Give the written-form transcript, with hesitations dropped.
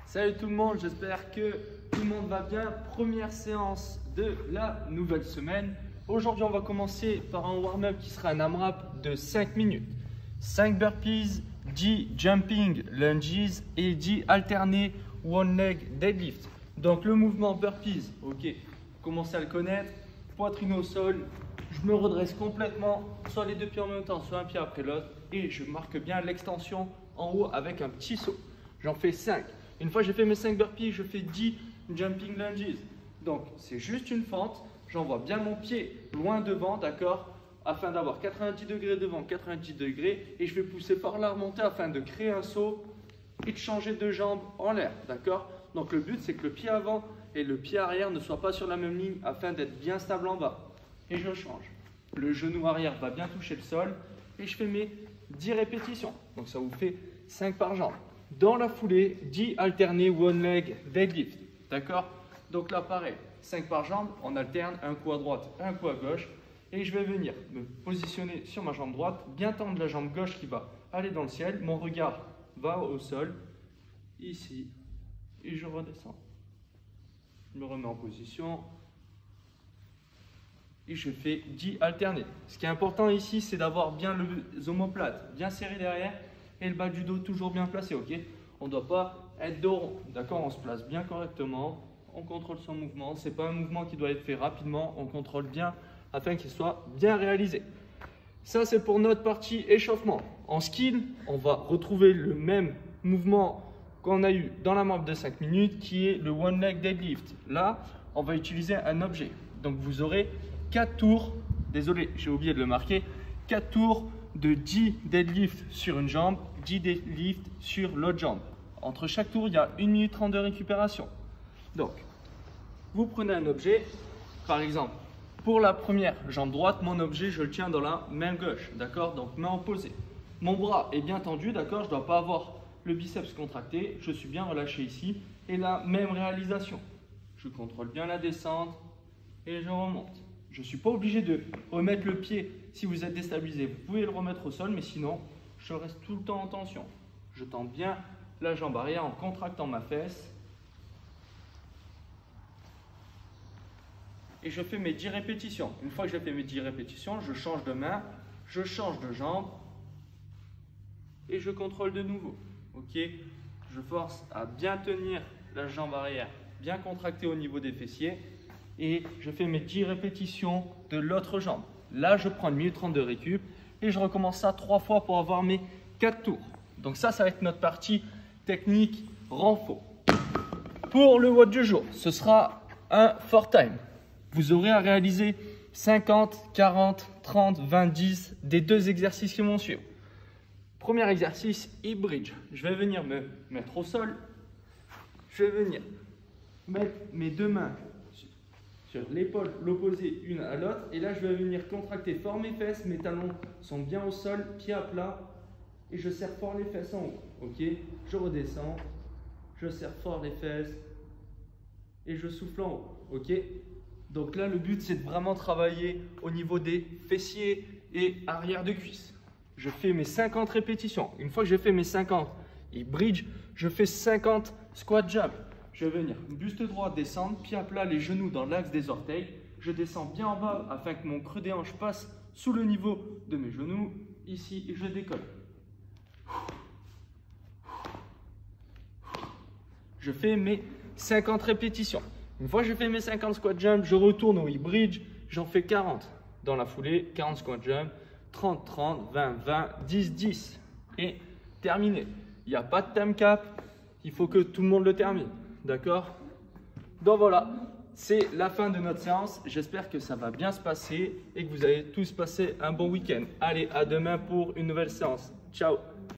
Salut tout le monde, j'espère que tout le monde va bien. Première séance de la nouvelle semaine. Aujourd'hui, on va commencer par un warm-up qui sera un AMRAP de 5 minutes. 5 burpees, 10 jumping lunges et 10 alternés one leg deadlift. Donc le mouvement burpees, ok, commencez à le connaître. Poitrine au sol, je me redresse complètement, soit les deux pieds en même temps, soit un pied après l'autre. Et je marque bien l'extension en haut avec un petit saut. J'en fais 5. Une fois que j'ai fait mes 5 burpees, je fais 10 jumping lunges. Donc, c'est juste une fente. J'envoie bien mon pied loin devant, d'accord, afin d'avoir 90 degrés devant, 90 degrés. Et je vais pousser par la remontée afin de créer un saut et de changer de jambe en l'air, d'accord. Donc, le but, c'est que le pied avant et le pied arrière ne soient pas sur la même ligne afin d'être bien stable en bas. Et je change. Le genou arrière va bien toucher le sol et je fais mes 10 répétitions. Donc, ça vous fait 5 par jambe. Dans la foulée, 10 alternés one leg deadlift. D'accord? Donc là, pareil, 5 par jambe, on alterne un coup à droite, un coup à gauche. Et je vais venir me positionner sur ma jambe droite, bien tendre la jambe gauche qui va aller dans le ciel. Mon regard va au sol, ici, et je redescends. Je me remets en position. Et je fais 10 alternés. Ce qui est important ici, c'est d'avoir bien les omoplates bien serrés derrière. Et le bas du dos toujours bien placé, ok? On ne doit pas être dos rond, d'accord? On se place bien correctement, on contrôle son mouvement. Ce n'est pas un mouvement qui doit être fait rapidement, on contrôle bien afin qu'il soit bien réalisé. Ça, c'est pour notre partie échauffement. En skill, on va retrouver le même mouvement qu'on a eu dans la map de 5 minutes qui est le one leg deadlift. Là, on va utiliser un objet. Donc, vous aurez 4 tours, désolé, j'ai oublié de le marquer, 4 tours de 10 deadlifts sur une jambe, 10 deadlifts sur l'autre jambe. Entre chaque tour, il y a 1 minute 30 de récupération. Donc, vous prenez un objet, par exemple, pour la première jambe droite, mon objet, je le tiens dans la main gauche, d'accord? Donc, main opposée. Mon bras est bien tendu, d'accord? Je ne dois pas avoir le biceps contracté, je suis bien relâché ici. Et la même réalisation. Je contrôle bien la descente et je remonte. Je ne suis pas obligé de remettre le pied. Si vous êtes déstabilisé, vous pouvez le remettre au sol, mais sinon, je reste tout le temps en tension. Je tends bien la jambe arrière en contractant ma fesse. Et je fais mes 10 répétitions. Une fois que j'ai fait mes 10 répétitions, je change de main, je change de jambe et je contrôle de nouveau. Ok? Je force à bien tenir la jambe arrière, bien contractée au niveau des fessiers. Et je fais mes 10 répétitions de l'autre jambe. Là, je prends 1 minute 30 de récup et je recommence ça 3 fois pour avoir mes 4 tours. Donc ça va être notre partie technique renfort. Pour le WOD du jour, ce sera un 4 time. Vous aurez à réaliser 50, 40, 30, 20, 10 des 2 exercices qui vont suivre. Premier exercice, hip bridge. Je vais venir me mettre au sol. Je vais venir mettre mes 2 mains sur l'épaule, l'opposé une à l'autre. Et là, je vais venir contracter fort mes fesses. Mes talons sont bien au sol, pied à plat. Et je serre fort les fesses en haut. Ok? Je redescends. Je serre fort les fesses. Et je souffle en haut. Ok? Donc là, le but, c'est de vraiment travailler au niveau des fessiers et arrière de cuisse. Je fais mes 50 répétitions. Une fois que j'ai fait mes 50 et bridge, je fais 50 squat jump. Je vais venir buste droit, descendre, pied à plat, les genoux dans l'axe des orteils. Je descends bien en bas afin que mon creux des hanches passe sous le niveau de mes genoux. Ici, et je décolle. Je fais mes 50 répétitions. Une fois que j'ai fait mes 50 squat jump, je retourne au hip bridge. J'en fais 40 dans la foulée, 40 squat jump, 30, 30, 20, 20, 10, 10. Et terminé. Il n'y a pas de time cap. Il faut que tout le monde le termine. D'accord? Donc voilà, c'est la fin de notre séance. J'espère que ça va bien se passer et que vous allez tous passer un bon week-end. Allez, à demain pour une nouvelle séance. Ciao!